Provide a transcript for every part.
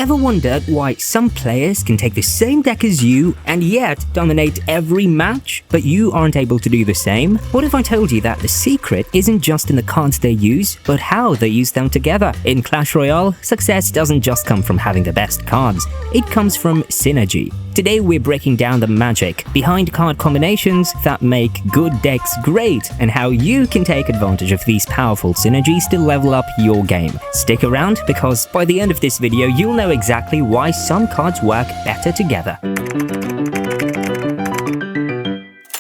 Ever wondered why some players can take the same deck as you and yet dominate every match, but you aren't able to do the same? What if I told you that the secret isn't just in the cards they use, but how they use them together? In Clash Royale, success doesn't just come from having the best cards, it comes from synergy. Today we're breaking down the magic behind card combinations that make good decks great and how you can take advantage of these powerful synergies to level up your game. Stick around because by the end of this video you'll know exactly why some cards work better together.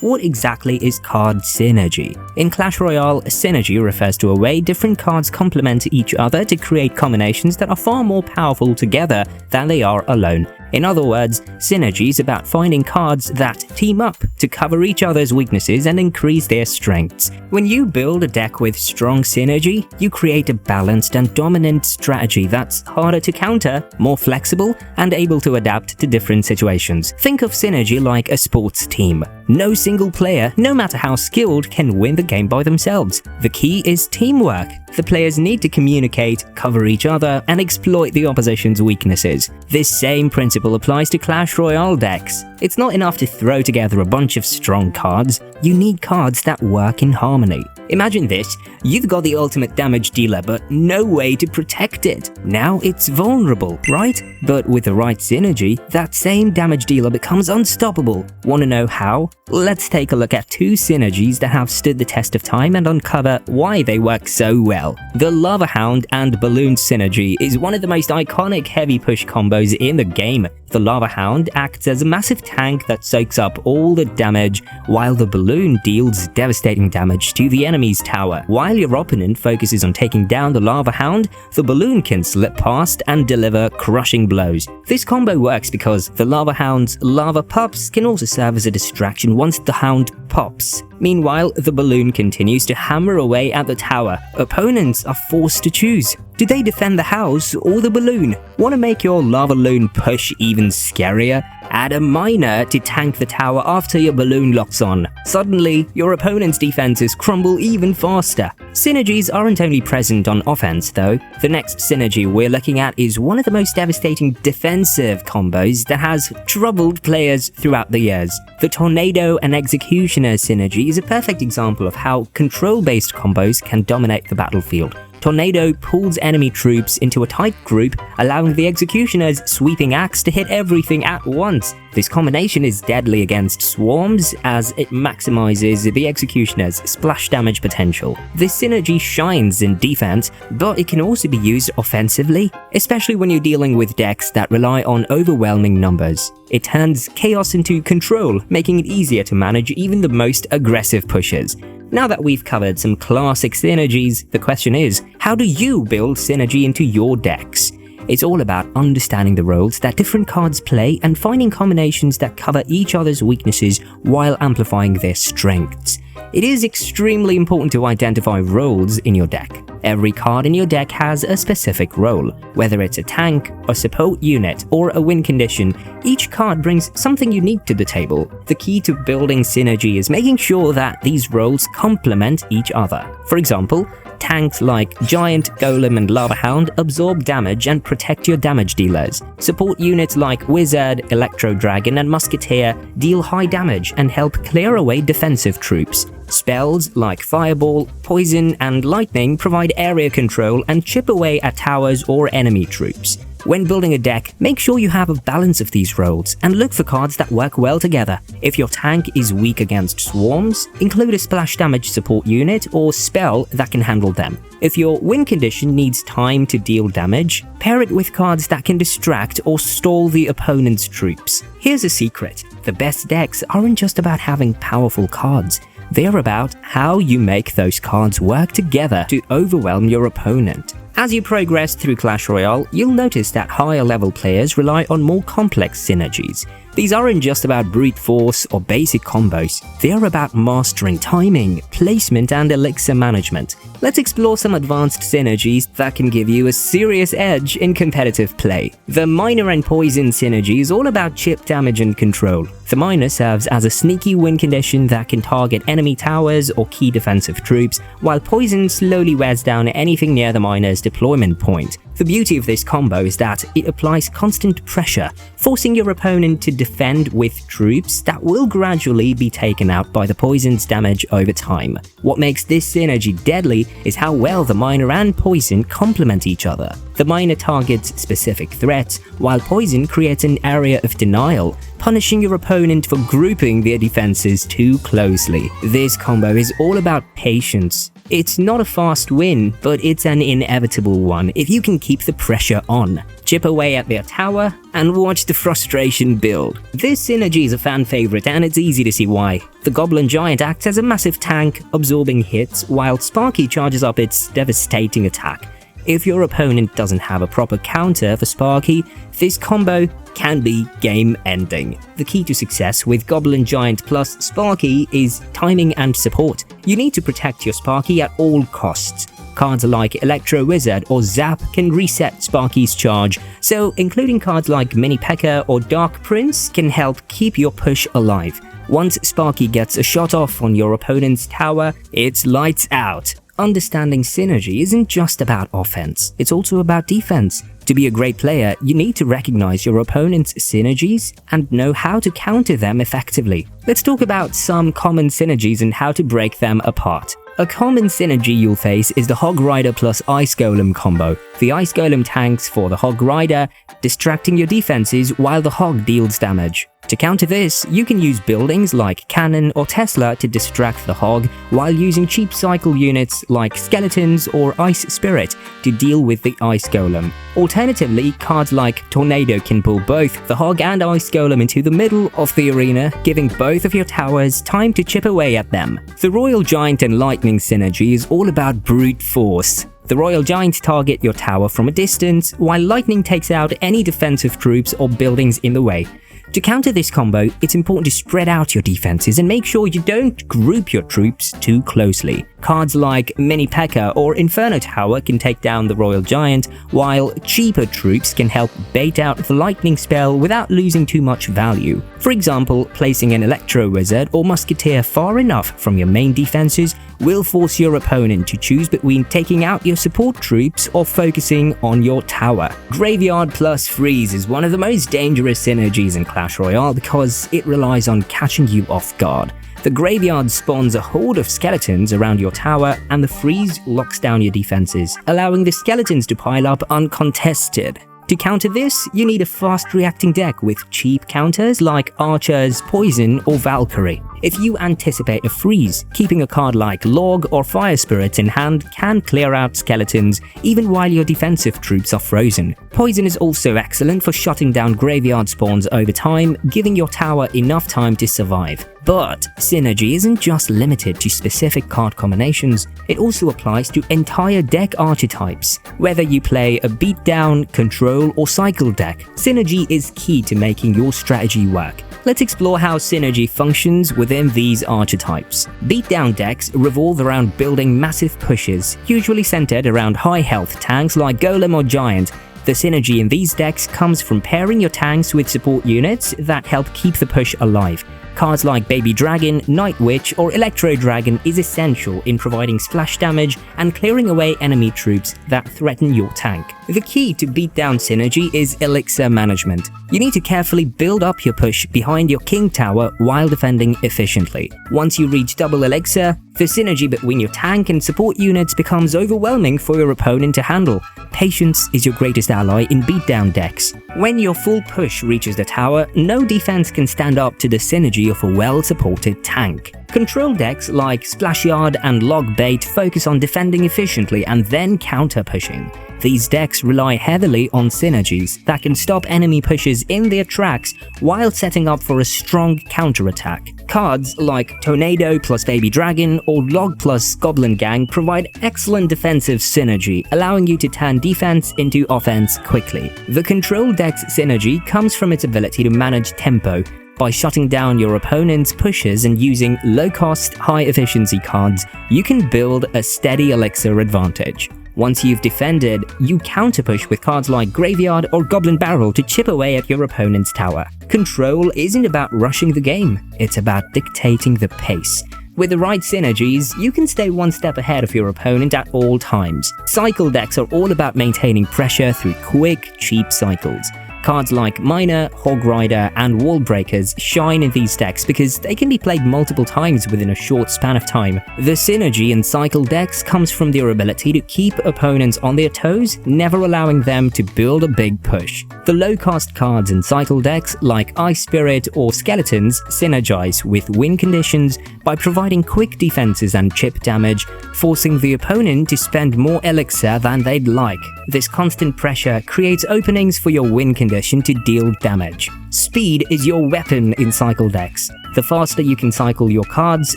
What exactly is card synergy? In Clash Royale, synergy refers to a way different cards complement each other to create combinations that are far more powerful together than they are alone. In other words, synergy is about finding cards that team up to cover each other's weaknesses and increase their strengths. When you build a deck with strong synergy, you create a balanced and dominant strategy that's harder to counter, more flexible, and able to adapt to different situations. Think of synergy like a sports team. No single player, no matter how skilled, can win the game by themselves. The key is teamwork. The players need to communicate, cover each other, and exploit the opposition's weaknesses. This same principle applies to Clash Royale decks. It's not enough to throw together a bunch of strong cards, you need cards that work in harmony. Imagine this, you've got the ultimate damage dealer but no way to protect it. Now it's vulnerable, right? But with the right synergy, that same damage dealer becomes unstoppable. Want to know how? Let's take a look at two synergies that have stood the test of time and uncover why they work so well. The Lava Hound and Balloon synergy is one of the most iconic heavy push combos in the game. The Lava Hound acts as a massive tank that soaks up all the damage, while the Balloon deals devastating damage to the enemy's tower. While your opponent focuses on taking down the Lava Hound, the Balloon can slip past and deliver crushing blows. This combo works because the Lava Hound's lava pups can also serve as a distraction once the Hound pops. Meanwhile, the Balloon continues to hammer away at the tower. Opponents are forced to choose. Do they defend the house or the Balloon? Want to make your Lava Loon push even scarier? Add a miner to tank the tower after your Balloon locks on. Suddenly, your opponent's defenses crumble even faster. Synergies aren't only present on offense though. The next synergy we're looking at is one of the most devastating defensive combos that has troubled players throughout the years. The Tornado and Executioner synergy is a perfect example of how control-based combos can dominate the battlefield. Tornado pulls enemy troops into a tight group, allowing the Executioner's sweeping axe to hit everything at once. This combination is deadly against swarms as it maximizes the Executioner's splash damage potential. This synergy shines in defense, but it can also be used offensively, especially when you're dealing with decks that rely on overwhelming numbers. It turns chaos into control, making it easier to manage even the most aggressive pushers. Now that we've covered some classic synergies, the question is, how do you build synergy into your decks? It's all about understanding the roles that different cards play and finding combinations that cover each other's weaknesses while amplifying their strengths. It is extremely important to identify roles in your deck. Every card in your deck has a specific role. Whether it's a tank, a support unit, or a win condition, each card brings something unique to the table. The key to building synergy is making sure that these roles complement each other. For example, tanks like Giant, Golem, and Lava Hound absorb damage and protect your damage dealers. Support units like Wizard, Electro Dragon, and Musketeer deal high damage and help clear away defensive troops. Spells like Fireball, Poison, and Lightning provide area control and chip away at towers or enemy troops. When building a deck, make sure you have a balance of these roles and look for cards that work well together. If your tank is weak against swarms, include a splash damage support unit or spell that can handle them. If your win condition needs time to deal damage, pair it with cards that can distract or stall the opponent's troops. Here's a secret: the best decks aren't just about having powerful cards. They're about how you make those cards work together to overwhelm your opponent. As you progress through Clash Royale, you'll notice that higher level players rely on more complex synergies. These aren't just about brute force or basic combos, they are about mastering timing, placement, and elixir management. Let's explore some advanced synergies that can give you a serious edge in competitive play. The Miner and Poison synergy is all about chip damage and control. The Miner serves as a sneaky win condition that can target enemy towers or key defensive troops, while Poison slowly wears down anything near the Miner's deployment point. The beauty of this combo is that it applies constant pressure, forcing your opponent to defend with troops that will gradually be taken out by the poison's damage over time. What makes this synergy deadly is how well the miner and poison complement each other. The miner targets specific threats, while poison creates an area of denial, punishing your opponent for grouping their defenses too closely. This combo is all about patience. It's not a fast win, but it's an inevitable one if you can keep the pressure on. Chip away at their tower and watch the frustration build. This synergy is a fan favorite and it's easy to see why. The Goblin Giant acts as a massive tank, absorbing hits, while Sparky charges up its devastating attack. If your opponent doesn't have a proper counter for Sparky, this combo can be game-ending. The key to success with Goblin Giant plus Sparky is timing and support. You need to protect your Sparky at all costs. Cards like Electro Wizard or Zap can reset Sparky's charge, so including cards like Mini P.E.K.K.A. or Dark Prince can help keep your push alive. Once Sparky gets a shot off on your opponent's tower, it's lights out. Understanding synergy isn't just about offense, it's also about defense. To be a great player, you need to recognize your opponent's synergies and know how to counter them effectively. Let's talk about some common synergies and how to break them apart. A common synergy you'll face is the Hog Rider plus Ice Golem combo. The Ice Golem tanks for the Hog Rider, distracting your defenses while the Hog deals damage. To counter this, you can use buildings like Cannon or Tesla to distract the Hog, while using cheap cycle units like Skeletons or Ice Spirit to deal with the Ice Golem. Alternatively, cards like Tornado can pull both the Hog and Ice Golem into the middle of the arena, giving both of your towers time to chip away at them. The Royal Giant and Lightning synergy is all about brute force. The Royal Giant target your tower from a distance, while Lightning takes out any defensive troops or buildings in the way. To counter this combo, it's important to spread out your defenses and make sure you don't group your troops too closely. Cards like Mini P.E.K.K.A. or Inferno Tower can take down the Royal Giant, while cheaper troops can help bait out the Lightning spell without losing too much value. For example, placing an Electro Wizard or Musketeer far enough from your main defenses will force your opponent to choose between taking out your support troops or focusing on your tower. Graveyard plus Freeze is one of the most dangerous synergies in Clash Royale because it relies on catching you off guard. The Graveyard spawns a horde of skeletons around your tower, and the Freeze locks down your defenses, allowing the skeletons to pile up uncontested. To counter this, you need a fast-reacting deck with cheap counters like Archers, Poison, or Valkyrie. If you anticipate a freeze, keeping a card like Log or Fire Spirit in hand can clear out skeletons even while your defensive troops are frozen. Poison is also excellent for shutting down graveyard spawns over time, giving your tower enough time to survive. But synergy isn't just limited to specific card combinations, it also applies to entire deck archetypes. Whether you play a beatdown, control, or cycle deck, synergy is key to making your strategy work. Let's explore how synergy functions within these archetypes. Beatdown decks revolve around building massive pushes, usually centered around high health tanks like Golem or Giant. The synergy in these decks comes from pairing your tanks with support units that help keep the push alive. Cards like Baby Dragon, Night Witch, or Electro Dragon is essential in providing splash damage and clearing away enemy troops that threaten your tank. The key to Beatdown Synergy is elixir management. You need to carefully build up your push behind your King Tower while defending efficiently. Once you reach double elixir, the synergy between your tank and support units becomes overwhelming for your opponent to handle. Patience is your greatest ally in beatdown decks. When your full push reaches the tower, no defense can stand up to the synergy of a well-supported tank. Control decks like Splashyard and Log Bait focus on defending efficiently and then counter-pushing. These decks rely heavily on synergies that can stop enemy pushes in their tracks while setting up for a strong counterattack. Cards like Tornado plus Baby Dragon or Log plus Goblin Gang provide excellent defensive synergy, allowing you to turn defense into offense quickly. The Control deck's synergy comes from its ability to manage tempo. By shutting down your opponent's pushes and using low-cost, high-efficiency cards, you can build a steady elixir advantage. Once you've defended, you counter-push with cards like Graveyard or Goblin Barrel to chip away at your opponent's tower. Control isn't about rushing the game, it's about dictating the pace. With the right synergies, you can stay one step ahead of your opponent at all times. Cycle decks are all about maintaining pressure through quick, cheap cycles. Cards like Miner, Hog Rider, and Wall Breakers shine in these decks because they can be played multiple times within a short span of time. The synergy in cycle decks comes from their ability to keep opponents on their toes, never allowing them to build a big push. The low-cost cards in cycle decks like Ice Spirit or Skeletons synergize with win conditions by providing quick defenses and chip damage, forcing the opponent to spend more elixir than they'd like. This constant pressure creates openings for your win condition to deal damage. Speed is your weapon in cycle decks. The faster you can cycle your cards,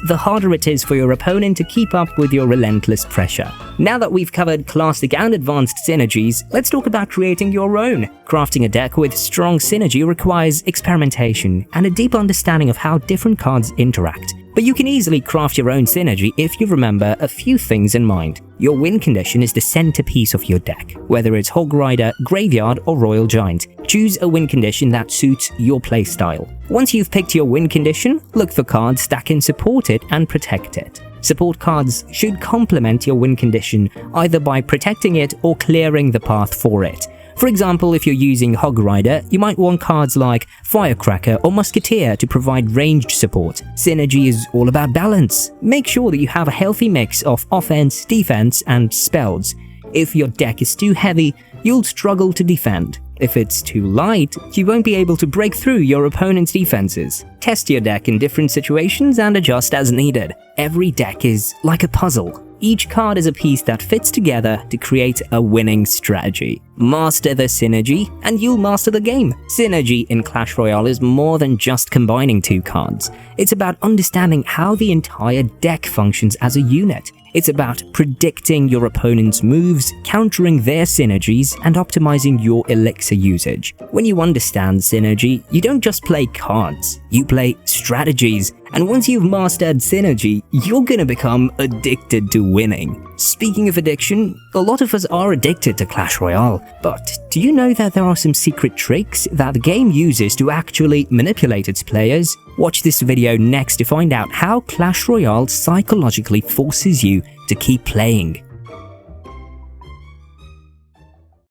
the harder it is for your opponent to keep up with your relentless pressure. Now that we've covered classic and advanced synergies, let's talk about creating your own. Crafting a deck with strong synergy requires experimentation and a deep understanding of how different cards interact. But you can easily craft your own synergy if you remember a few things in mind. Your win condition is the centerpiece of your deck, whether it's Hog Rider, Graveyard, or Royal Giant. Choose a win condition that suits your playstyle. Once you've picked your win condition, look for cards that can support it and protect it. Support cards should complement your win condition either by protecting it or clearing the path for it. For example, if you're using Hog Rider, you might want cards like Firecracker or Musketeer to provide ranged support. Synergy is all about balance. Make sure that you have a healthy mix of offense, defense, and spells. If your deck is too heavy, you'll struggle to defend. If it's too light, you won't be able to break through your opponent's defenses. Test your deck in different situations and adjust as needed. Every deck is like a puzzle. Each card is a piece that fits together to create a winning strategy. Master the synergy, and you'll master the game. Synergy in Clash Royale is more than just combining two cards. It's about understanding how the entire deck functions as a unit. It's about predicting your opponent's moves, countering their synergies, and optimizing your elixir usage. When you understand synergy, you don't just play cards, you play strategies. And once you've mastered synergy, you're gonna become addicted to winning. Speaking of addiction, a lot of us are addicted to Clash Royale, but do you know that there are some secret tricks that the game uses to actually manipulate its players? Watch this video next to find out how Clash Royale psychologically forces you to keep playing.